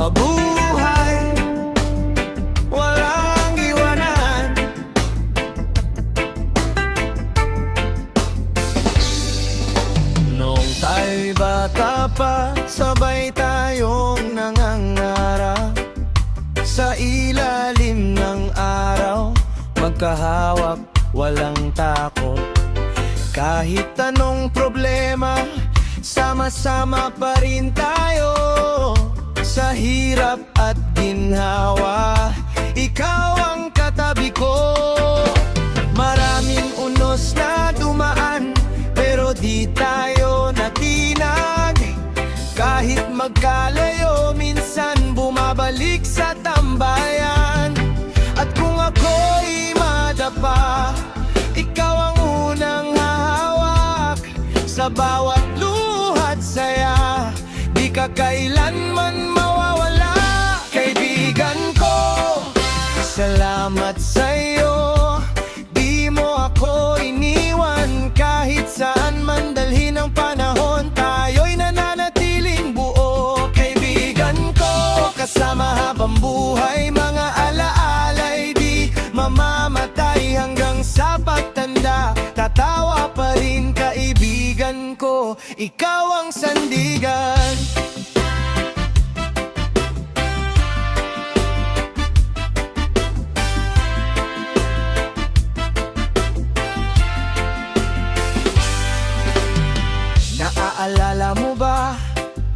mabuhay, walang iwanan. Noong tayo'y bata pa, sabay tayong nangangarap sa ilalim ng araw, magkahawak, walang takot. Kahit anong problema, sama-sama pa rin tayo. Sa hirap at ginhawa, ikaw ang katabi ko. Maraming unos na dumaan, pero di tayo natinag. Kahit magkalayo, minsan bumabalik sa tambayan. At kung ako'y madapa, ikaw ang unang hahawak. Sa bawat luhat saya, di ka kailanman mawawala. Kaibigan ko, salamat sa'yo. Di mo ako iniwan, kahit saan man dalhin ang panahon, tayo'y nananatiling buo. Kaibigan ko, kasama habang buhay, mga alaala'y di mamamatay hanggang sa pagtanda. Tatawa pa rin, kaibigan ko, ikaw ang sandigan. Naaalala mo ba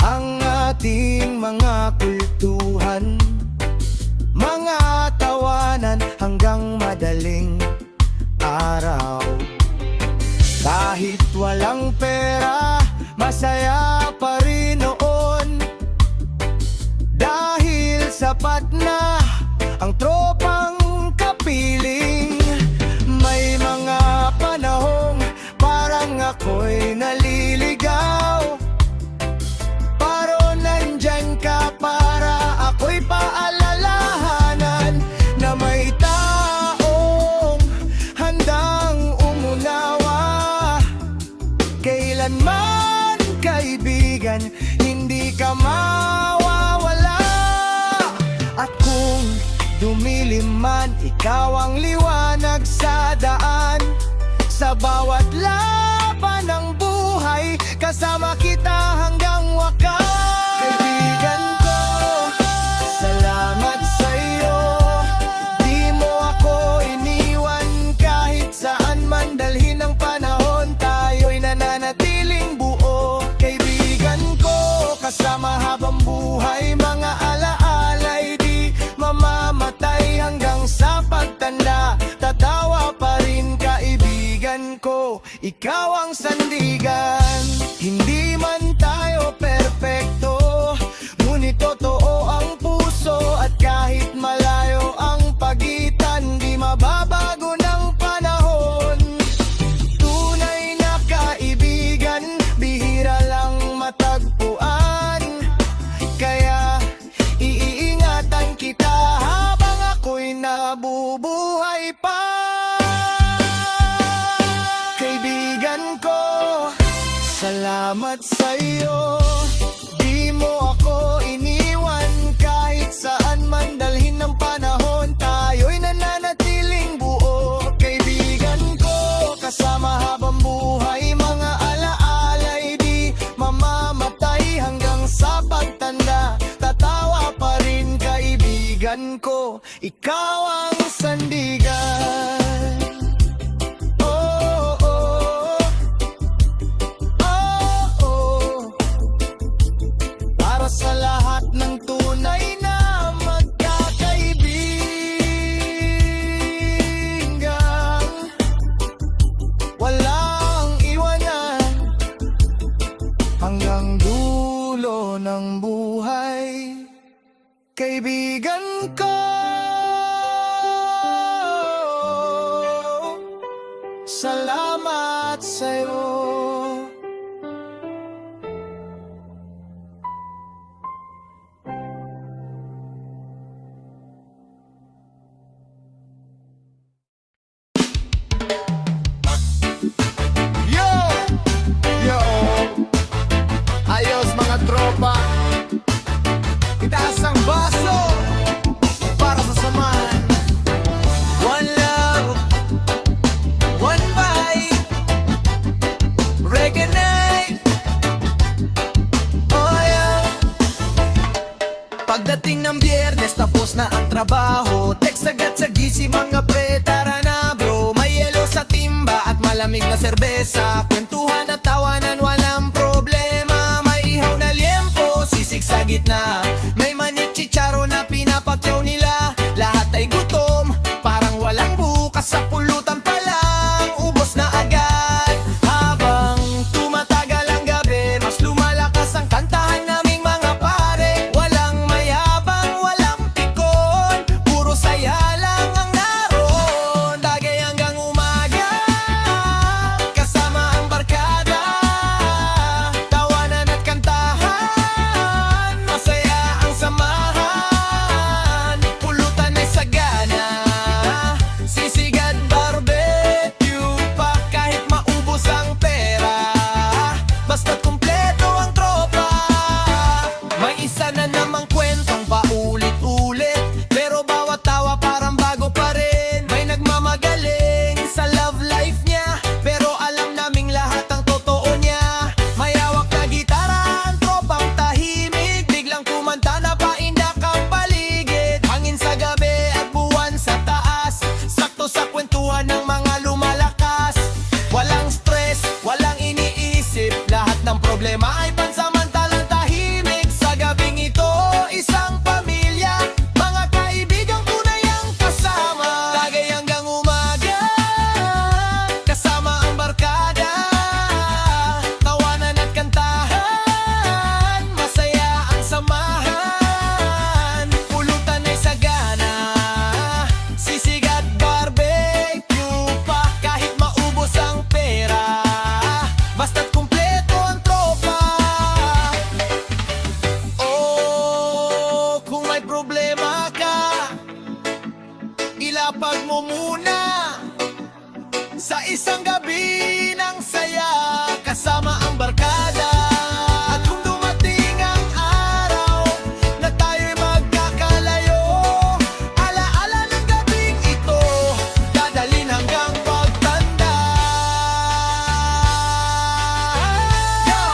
ang ating mga kultuhan? Mga tawanan hanggang madaling araw. Kahit walang pera, masaya pa rin noon. Dahil sapat na ang tropang kapiling. May mga panahong parang ako'y naliligaw, pero nandyan ka para ako'y paalalahanan na may taong handang umunawa. Kailanman, kaibigan, hindi ka mawawala. At kung dumilim man, ikaw ang liwanag sa daan. Sa bawat laban ng buhay, kasama kita hanggang wakas. Kaibigan ko, salamat sa'yo. Di mo ako iniwan, kahit saan man dalhin ang panahon, tayo'y nananatiling buo. Kaibigan ko, kasama habang buhay, mga alaala'y di mamamatay hanggang sa pagtanda. Tatawa pa rin, kaibigan ko, ikaw ang sandigan. Hindi man tayo perpekto, ngunit totoo ang puso. At kahit malayo ang pagitan, di mababago ng panahon. Tunay na kaibigan, bihira lang matagpuan. Kaya iingatan kita habang ako'y nabubuhay pa. Kaibigan ko, salamat sa'yo. Di mo ako iniwan, kahit saan man dalhin ng panahon, tayo'y nananatiling buo. Kaibigan ko, kasama habang buhay, mga alaala'y di mamamatay hanggang sa pagtanda. Tatawa pa rin, kaibigan ko, ikaw ang sandigan. Sa lahat ng tunay na magkakaibigan, walang iwanan hanggang dulo ng buhay. Kaibigan ko, salamat sa'yo. Ayos mga tropa, itaas ang Pagdating ng Biyernes, tapos na ang trabaho. Text agad sa GC, mga pre, tara na bro. May yelo sa timba at malamig na serbesa. Kwentuhan at tawanan, walang problema. May ihaw na liempo, sisig sa gitna. May manik chicharo na pinapakyaw nila. Lahat ay gutom, parang walang bukas. Sa pulutan pa lang, ubos na agad. Habang tumatagal ang gabi, mas lumalakas ang kantahan naming mga pare. Walang mayabang, walang pikon, puro saya lang ang naroon. Tagay hanggang umaga, kasama ang barkada. Tawanan at kantahan, masaya ang samahan. Pulutan ay sagana, sisig at barbecue pa kahit maubos ang pera. Basta't kumpleto ang tropa. May isa na namang kwentong paulit-ulit, pero bawat tawa parang bago pa rin. May nagmamagaling sa love life niya, pero alam naming lahat ang totoo niya. May hawak na gitara ang tropang tahimik, biglang kumanta na paindak ang paligid. Hangin sa gabi at buwan sa taas, sakto sa kwentuhan ng mga lumalakas. Walang stress, walang iniisip, lahat ng problema ay pansamantalang tahimik. Sa gabing ito, isang pamilya, mga kaibigang tunay ang kasama. Tagay hanggang umaga, kasama ang barkada. Tawanan at kantahan, masaya ang samahan. Pulutan ay sagana, sisig at barbecue pa kahit maubos ang pera. Basta't kumpleto ang tropa. Oh, kung may problema ka, ilapag mo muna sa isang gabi ng saya, kasama ang barkada. At kung dumating ang araw na tayo'y magkakalayo, alaala ng gabing ito, dadalhin hanggang pagtanda. Yo!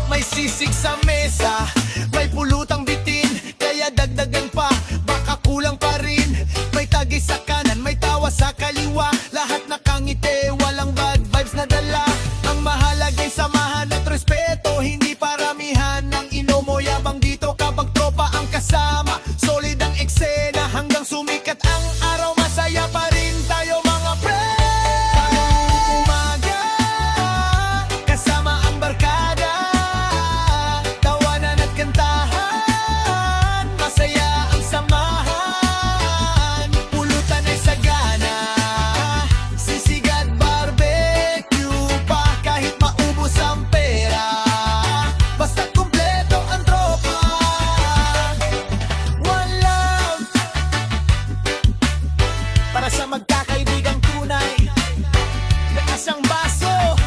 May sisig sa mesa, may pulutang bitin, kaya dagdagan pa, baka kulang pa rin. May tagay sa kanan, may tawa sa kaliwa, lahat nakangiti, walang bad vibes na dala. Ang mahalaga'y samahan at respeto, hindi paramihan ng inomo. Yabang dito kapag tropa ang kasama, solid ang eksena hanggang sumikat ang araw. Masaya pa rin tayo mga pre. Hanggang umaga, kasama ang barkada. Tawanan at kantahan, masaya ang samahan. Pulutan ay sagana, sisig at barbecue pa kahit maubos ang pera. Basta't kumpleto ang tropa. One love para sa magkakaibigang tunay. Lakas ang baso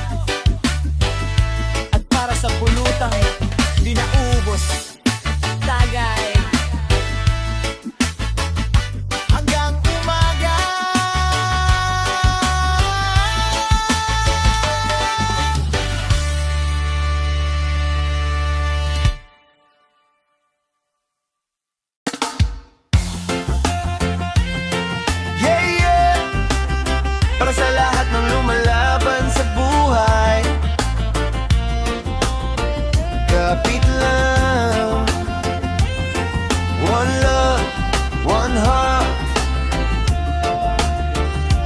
at para sa pulutang di naubos. Tagay hanggang umaga. Yeah, yeah. Para sa lahat ng lumalaban sa buhay, kapit lang. One love, one heart.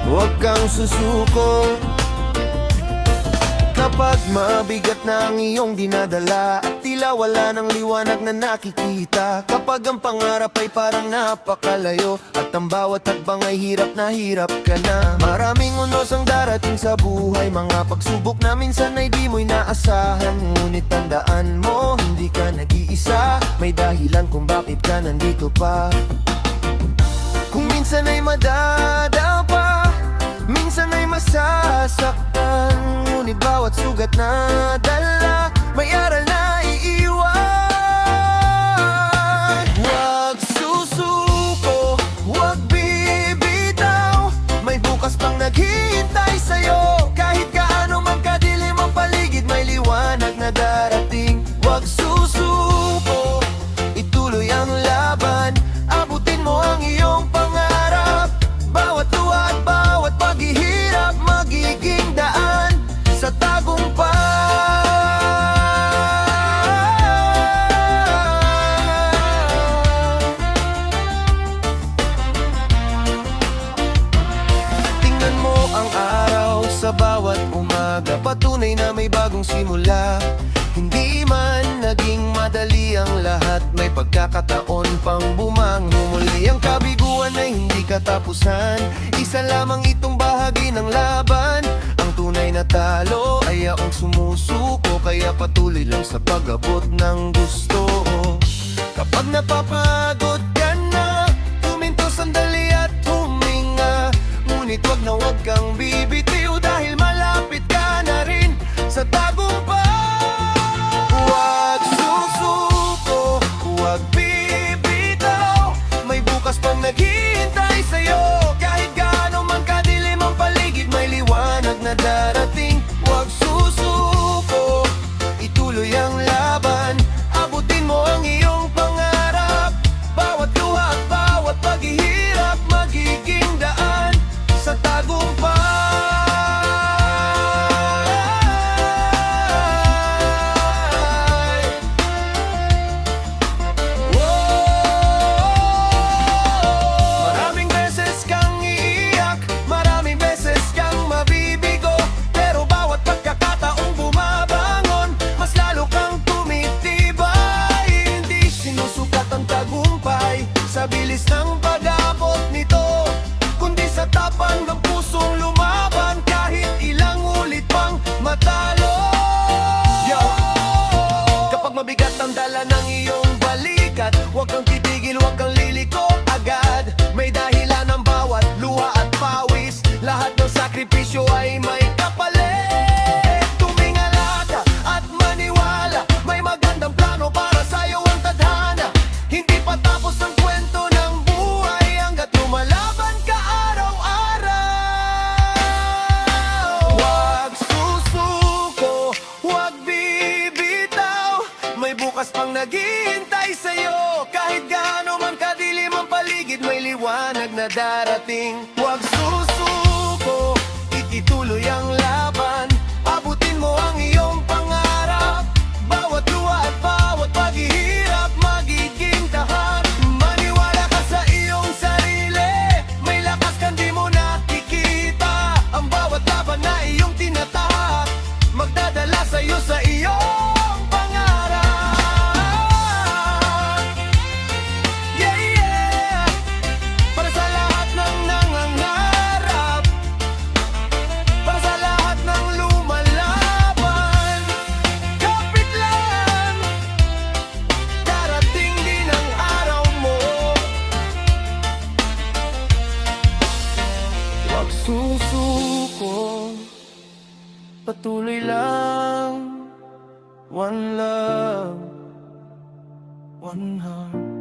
Huwag kang susuko kapag mabigat na ang iyong dinadala at tila wala ng liwanag na nakikita. Kapag ang pangarap ay parang napakalayo at ang bawat hakbang ay hirap na hirap ka na. Maraming unos ang darating sa buhay, mga pagsubok na minsan ay di mo'y naasahan. Ngunit tandaan mo, hindi ka nag-iisa, may dahilan kung bakit ka nandito pa. Kung minsan ay madadapa, minsan ay masasaktan, ngunit bawat sugat na dala, may aral na iiwan. Huwag susuko, huwag bibitaw, may bukas pang naghihintay sa'yo. Kahit gaano man kadilim ang paligid, may liwanag na darating. Huwag susuko, ituloy nagsisimula. Hindi man naging madali ang lahat, may pagkakataon pang bumangon muli. Ang kabiguan ay hindi katapusan, isa lamang itong bahagi ng laban. Ang tunay na talo ay ang sumusuko, kaya patuloy lang sa pag-abot ng gusto. Kapag napapagod ka na, tuminto sandali at huminga. Ngunit wag kang bibitiw, dahil malapit ka na rin sa tagumpay. Huwag susuko, huwag bibitaw, may bukas pang naghihintay sa'yo. Kahit gaano man kadilim ang paligid, may liwanag na darating. Huwag susuko, ituloy ang laban, abutin mo ang iyong pangarap. Bawat luha at bawat paghihirap, magiging daan sa tagumpay. Maraming beses kang iiyak, maraming beses kang mabibigo, pero bawat pagkakataong bumabangon, mas lalo kang tumitibay. Hindi sinusukat ang tagumpay sa bilis ng pag-abot nito, kundi sa tapang ng pusong lumaban, kahit ilang ulit pang matalo. Yo! Kapag mabigat ang dala ng iyong balikat, huwag kang titigil, huwag kang liliko agad. May dahilan ang bawat luha at pawis, lahat ng sakripisyo ay may kapalit. Tumingala ka at maniwala, may magandang plano para sa'yo ang tadhana. Hindi pa tapos ang kwento ng buhay hanggat lumalaban ka araw-araw. Huwag susuko, huwag bibitaw, may bukas pang naghihintay sa'yo. Kahit gaano man kadilim ang paligid, may liwanag na darating. Huwag susuko, ituloy ang laban, abutin mo ang iyong pangarap. Bawat luha at bawat paghihirap, magiging tahat. Maniwala ka sa iyong sarili, may lakas kang di mo nakikita. Ang bawat laban na iyong tinatahak, magdadala sa'yo sa iyong pangarap. Yeah, yeah. Para sa lahat ng nangangarap, para sa lahat ng lumalaban, kapit lang, darating din ang araw mo. Huwag susuko, patuloy lang. One love, one heart.